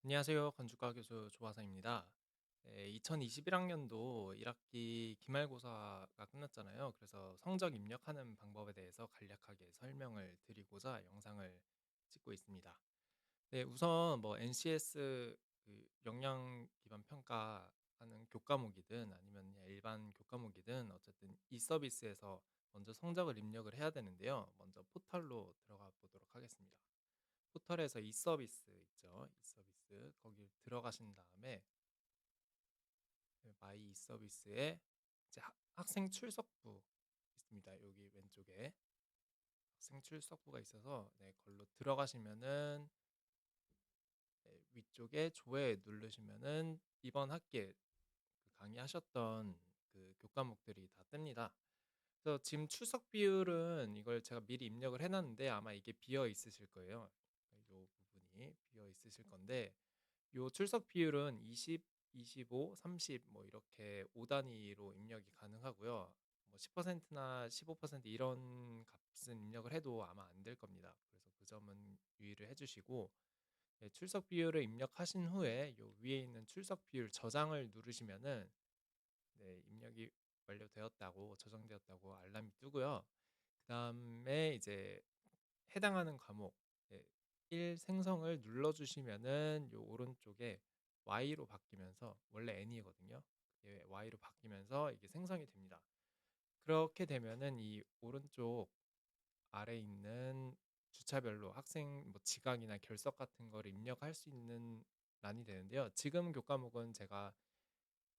안녕하세요. 건축가 교수 조화상입니다. 2021학년도 1학기 기말고사가 끝났잖아요. 그래서 성적 입력하는 방법에 대해서 간략하게 설명을 드리고자 영상을 찍고 있습니다. 네, 우선 뭐 NCS 그 역량 기반 평가하는 교과목이든 아니면 그냥 일반 교과목이든 어쨌든 이 서비스에서 먼저 성적을 입력을 해야 되는데요. 먼저 포털로 들어가 보도록 하겠습니다. 포털에서 이 서비스 있죠. 이 서비스 거기 들어가신 다음에 그 마이 이 서비스에 이제 학생 출석부 있습니다. 여기 왼쪽에 학생 출석부가 있어서 네, 걸로 들어가시면은 위쪽에 조회 누르시면은 이번 학기에 그 강의하셨던 그 교과목들이 다 뜹니다. 그래서 지금 출석 비율은 이걸 제가 미리 입력을 해놨는데 아마 이게 비어 있으실 거예요. 이 부분이 비어 있으실 건데 요 출석 비율은 20, 25, 30 뭐 이렇게 5 단위로 입력이 가능하고요. 뭐 10%나 15% 이런 값은 입력을 해도 아마 안 될 겁니다. 그래서 그 점은 유의를 해주시고 출석 비율을 입력하신 후에 요 위에 있는 출석 비율 저장을 누르시면은 네, 입력이 완료되었다고 저장되었다고 알람이 뜨고요. 그다음에 이제 해당하는 과목 1 생성을 눌러주시면은 요 오른쪽에 Y로 바뀌면서 원래 N이거든요. 그게 Y로 바뀌면서 이게 생성이 됩니다. 그렇게 되면은 이 오른쪽 아래에 있는 주차별로 학생 뭐 지각이나 결석 같은 거를 입력할 수 있는 란이 되는데요. 지금 교과목은 제가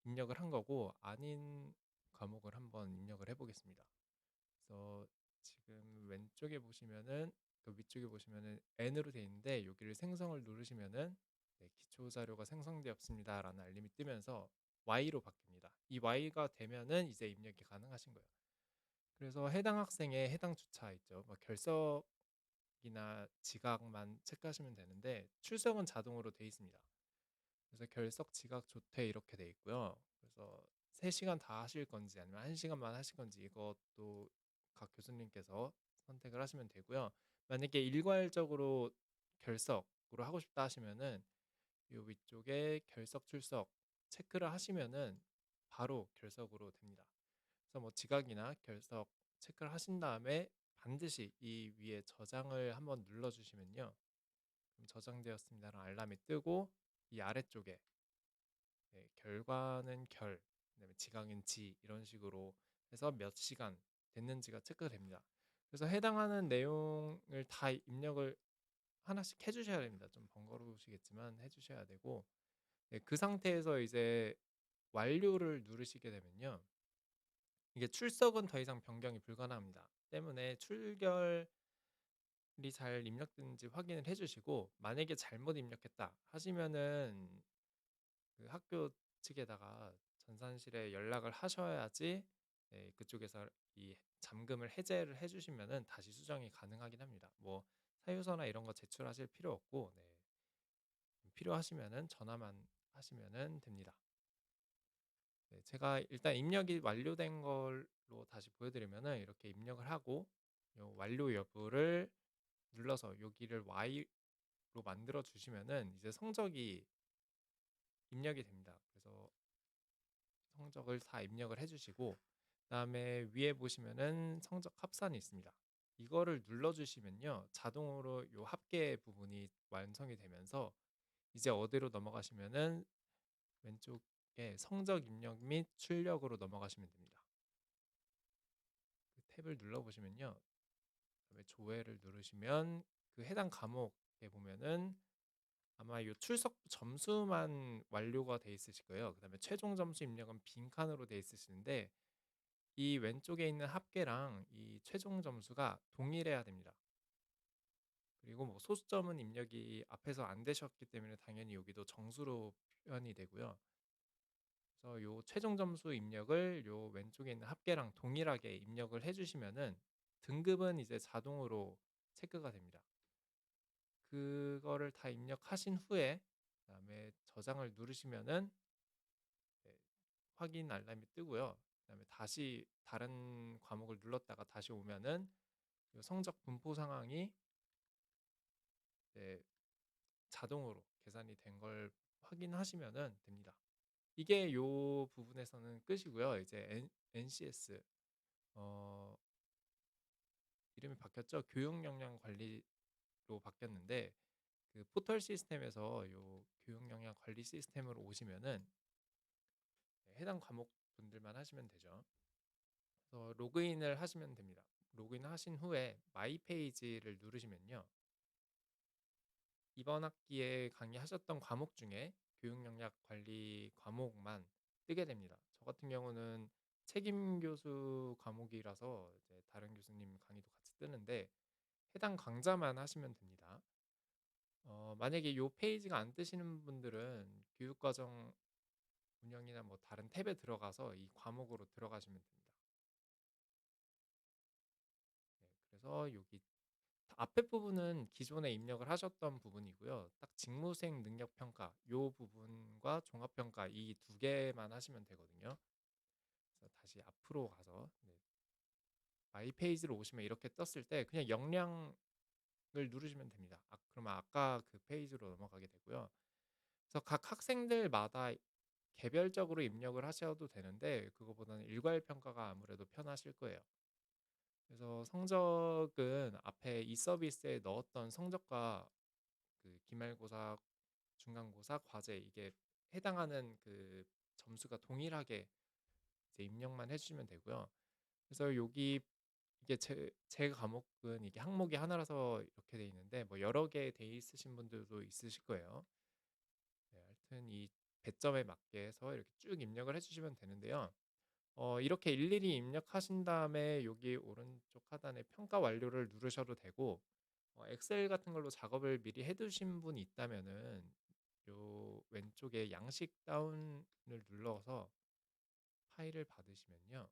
입력을 한 거고 아닌 과목을 한번 입력을 해 보겠습니다. 그래서 지금 왼쪽에 보시면은 그 위쪽에 보시면은 N으로 되어 있는데 여기를 생성을 누르시면은 네, 기초 자료가 생성되었습니다라는 알림이 뜨면서 Y로 바뀝니다. 이 Y가 되면은 이제 입력이 가능하신 거예요. 그래서 해당 학생의 해당 주차 있죠. 뭐 결석이나 지각만 체크하시면 되는데 출석은 자동으로 돼 있습니다. 그래서 결석, 지각, 조퇴 이렇게 돼 있고요. 그래서 3시간 다 하실 건지 아니면 1시간만 하실 건지 이것도 각 교수님께서 선택을 하시면 되고요. 만약에 일괄적으로 결석으로 하고 싶다 하시면은 요 위쪽에 결석, 출석 체크를 하시면은 바로 결석으로 됩니다. 그래서 뭐 지각이나 결석 체크를 하신 다음에 반드시 이 위에 저장을 한번 눌러 주시면요. 그럼 저장되었습니다라는 알람이 뜨고 이 아래쪽에 결과는 결, 그다음에 지각은 지 이런 식으로 해서 몇 시간 됐는지가 체크됩니다. 그래서 해당하는 내용을 다 입력을 하나씩 해 주셔야 됩니다. 좀 번거로우시겠지만 해 주셔야 되고 그 상태에서 이제 완료를 누르시게 되면요. 이게 출석은 더 이상 변경이 불가능합니다. 때문에 출결이 잘 입력됐는지 확인을 해 주시고 만약에 잘못 입력했다 하시면은 그 학교 측에다가 전산실에 연락을 하셔야지 그쪽에서 이 잠금을 해제를 해 주시면은 다시 수정이 가능하긴 합니다. 뭐 사유서나 이런 거 제출하실 필요 없고 필요하시면은 전화만 하시면은 됩니다. 네, 제가 일단 입력이 완료된 걸로 다시 보여드리면은 이렇게 입력을 하고 요 완료 여부를 눌러서 여기를 Y로 만들어 주시면은 이제 성적이 입력이 됩니다. 그래서 성적을 다 입력을 해 주시고 그다음에 위에 보시면은 성적 합산이 있습니다. 이거를 눌러 주시면요. 자동으로 요 합계 부분이 완성이 되면서 이제 어디로 넘어가시면은 왼쪽에 성적 입력 및 출력으로 넘어가시면 됩니다. 그 탭을 눌러 보시면요. 그다음에 조회를 누르시면 그 해당 과목에 보면은 아마 요 출석 점수만 완료가 돼 있으실 거예요. 그다음에 최종 점수 입력은 빈칸으로 돼 있으시는데 이 왼쪽에 있는 합계랑 이 최종 점수가 동일해야 됩니다. 그리고 뭐 소수점은 입력이 앞에서 안 되셨기 때문에 당연히 여기도 정수로 표현이 되고요. 그래서 요 최종 점수 입력을 요 왼쪽에 있는 합계랑 동일하게 입력을 해 주시면은 등급은 이제 자동으로 체크가 됩니다. 그거를 다 입력하신 후에 그다음에 저장을 누르시면은 네, 확인 알람이 뜨고요. 그다음에 다시 다른 과목을 눌렀다가 다시 오면은 요 성적 분포 상황이 네, 자동으로 계산이 된 걸 확인하시면은 됩니다. 이게 요 부분에서는 끝이고요. 이제 NCS 어 이름이 바뀌었죠. 교육 역량 관리로 바뀌었는데 그 포털 시스템에서 요 교육 역량 관리 시스템으로 오시면은 네, 해당 과목 분들만 하시면 되죠. 그래서 로그인을 하시면 됩니다. 로그인하신 후에 마이 페이지를 누르시면요. 이번 학기에 강의하셨던 과목 중에 교육 역량 관리 과목만 뜨게 됩니다. 저 같은 경우는 책임 교수 과목이라서 이제 다른 교수님 강의도 같이 뜨는데 해당 강좌만 하시면 됩니다. 만약에 요 페이지가 안 뜨시는 분들은 교육과정 운영이나 뭐 다른 탭에 들어가서 이 과목으로 들어가시면 됩니다. 네, 그래서 여기 앞에 부분은 기존에 입력을 하셨던 부분이고요. 딱 직무수행 능력 평가 요 부분과 종합 평가 이 두 개만 하시면 되거든요. 그래서 다시 앞으로 가서 네, 마이 페이지로 오시면 이렇게 떴을 때 그냥 역량을 누르시면 됩니다. 그러면 아까 그 페이지로 넘어가게 되고요. 그래서 각 학생들마다 개별적으로 입력을 하셔도 되는데 그거보다는 일괄 평가가 아무래도 편하실 거예요. 그래서 성적은 앞에 이 서비스에 넣었던 성적과 그 기말고사, 중간고사, 과제 이게 해당하는 그 점수가 동일하게 이제 입력만 해주시면 되고요. 그래서 여기 이게 제 과목은 이게 항목이 하나라서 이렇게 돼 있는데 뭐 여러 개 돼 있으신 분들도 있으실 거예요. 네, 하여튼 이 배점에 맞게 해서 이렇게 쭉 입력을 해주시면 되는데요. 이렇게 일일이 입력하신 다음에 여기 오른쪽 하단에 평가 완료를 누르셔도 되고 엑셀 같은 걸로 작업을 미리 해 두신 분이 있다면은 요 왼쪽에 양식 다운을 눌러서 파일을 받으시면요.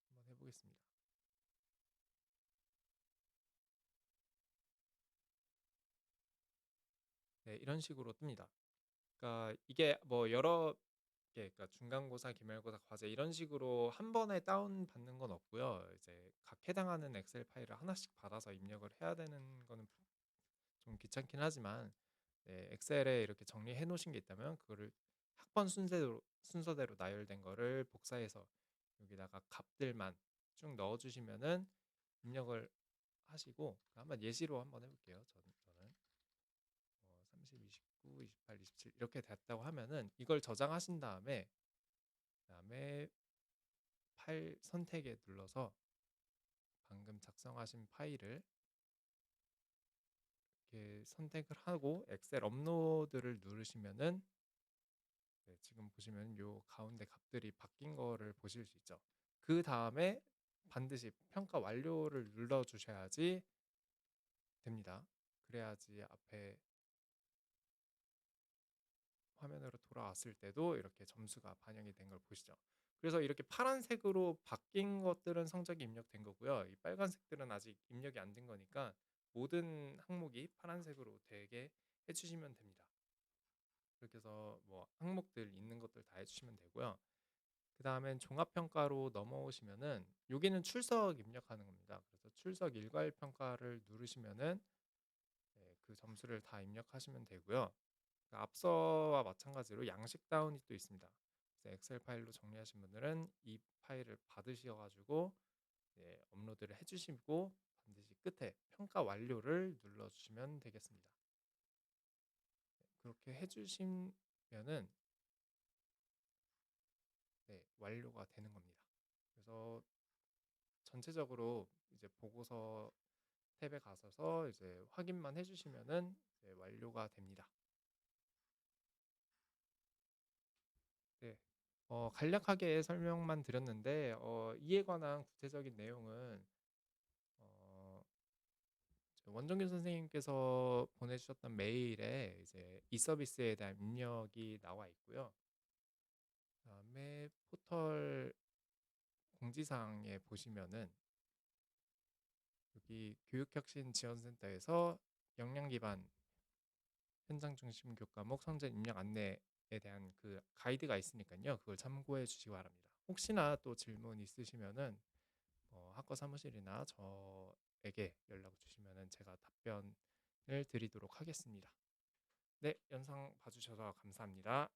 한번 해 보겠습니다. 네, 이런 식으로 뜹니다. 그러니까 이게 뭐 여러 개 그러니까 중간고사, 기말고사, 과제 이런 식으로 한 번에 다운 받는 건 없고요. 이제 각 해당하는 엑셀 파일을 하나씩 받아서 입력을 해야 되는 거는 좀 귀찮긴 하지만 네, 엑셀에 이렇게 정리해 놓으신 게 있다면 그거를 학번 순서대로 나열된 거를 복사해서 여기다가 값들만 쭉 넣어 주시면은 입력을 하시고 한번 예시로 한번 해 볼게요. 저는 30, 29, 28, 27 이렇게 됐다고 하면은 이걸 저장하신 다음에 그다음에 파일 선택에 눌러서 방금 작성하신 파일을 이렇게 선택을 하고 엑셀 업로드를 누르시면은 네, 지금 보시면 요 가운데 값들이 바뀐 거를 보실 수 있죠. 그 다음에 반드시 평가 완료를 눌러 주셔야지 됩니다. 그래야지 앞에 화면으로 돌아왔을 때도 이렇게 점수가 반영이 된 걸 보시죠. 그래서 이렇게 파란색으로 바뀐 것들은 성적이 입력된 거고요. 이 빨간색들은 아직 입력이 안 된 거니까 모든 항목이 파란색으로 되게 해주시면 됩니다. 그렇게 해서 뭐 항목들 있는 것들 다 해주시면 되고요. 그 다음엔 종합평가로 넘어오시면은 여기는 출석 입력하는 겁니다. 그래서 출석 일괄 평가를 누르시면은 네, 그 점수를 다 입력하시면 되고요. 그 앞서와 마찬가지로 양식 다운이 또 있습니다. 그래서 엑셀 파일로 정리하신 분들은 이 파일을 받으셔가지고 네, 업로드를 해주시고 반드시 끝에 평가 완료를 눌러주시면 되겠습니다. 그렇게 해주시면은 네, 완료가 되는 겁니다. 그래서 전체적으로 이제 보고서 탭에 가셔서 이제 확인만 해주시면은 이제 완료가 됩니다. 네. 간략하게 설명만 드렸는데 이에 관한 구체적인 내용은 어, 원정규 선생님께서 보내주셨던 메일에 이제 이 서비스에 대한 입력이 나와 있고요. 그다음에 포털 공지사항에 보시면은 여기 교육혁신지원센터에서 역량 기반 현장 중심 교과목 성적 입력 안내에 대한 그 가이드가 있으니까요. 그걸 참고해 주시기 바랍니다. 혹시나 또 질문 있으시면은 학과 사무실이나 저에게 연락 주시면은 제가 답변을 드리도록 하겠습니다. 네. 영상 봐 주셔서 감사합니다.